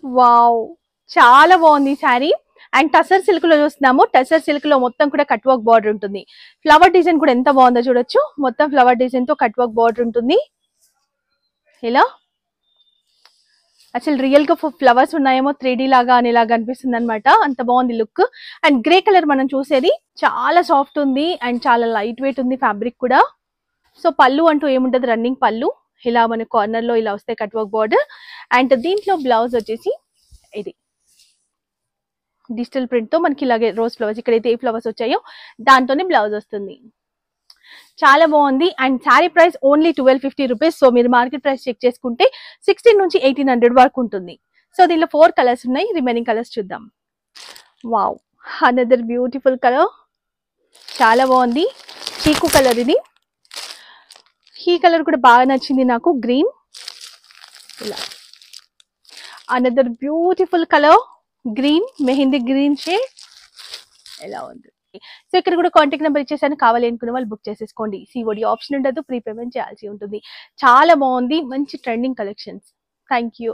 Wow, చాలా బాగుంది sari. And tussar silk లో చూస్తున్నాము. టసర్ సిల్క్ లో మొత్తం కూడా కట్ వర్క్ బార్డర్ ఉంటుంది. ఫ్లవర్ డిజైన్ కూడా ఎంత బాగుందో చూడొచ్చు. మొత్తం ఫ్లవర్ డిజైన్ తో కట్ వర్క్ బార్డర్ ఉంటుంది. ఇలా అసలు రియల్ గా ఫ్లవర్స్ ఉన్నాయేమో 3D లాగా అనేలాగా అనిపిస్తుంది అనమాట. అంత బాగుంది లుక్. అండ్ గ్రే కలర్ మనం చూసేది చాలా సాఫ్ట్ ఉంది అండ్ చాలా లైట్ వెయిట్ ఉంది ఫ్యాబ్రిక్ కూడా. సో పళ్ళు అంటూ ఏముంటది, రన్నింగ్ పళ్ళు. ఇలా మన కార్నర్ లో ఇలా వస్తాయి కట్ వర్క్ బార్డర్. అండ్ దీంట్లో బ్లౌజ్ వచ్చేసి ఇది డిజిటల్ ప్రింట్ తో మనకి ఇలాగే రోజ్ ఫ్లవర్స్, ఇక్కడైతే ఏ ఫ్లవర్స్ వచ్చాయో దాంతోనే బ్లౌజ్ వస్తుంది. చాలా బాగుంది. And sari price only 1250 rupees. So మీరు మార్కెట్ ప్రైస్ చెక్ చేసుకుంటే 16 నుంచి 1800 వరకు ఉంటుంది. సో దీనిలో 4 కలర్స్ ఉన్నాయి. రిమైనింగ్ కలర్స్ చూద్దాం. Wow, another beautiful colour. చాలా బాగుంది. చీకు కలర్ ఇది. ఈ కలర్ కూడా బాగా నచ్చింది నాకు, గ్రీన్. ఇలా another beautiful colour, green, mehndi green shade. ఎలా ఉంది. సో ఇక్కడ కూడా కాంటాక్ట్ నెంబర్ ఇచ్చేసాను, కావాలి అనుకున్న వాళ్ళు బుక్ చేసేసుకోండి. సిఓడి ఆప్షన్ ఉండదు, ప్రీ పేమెంట్ చేయాల్సి ఉంటుంది. చాలా బాగుంది, మంచి ట్రెండింగ్ కలెక్షన్స్. Thank you.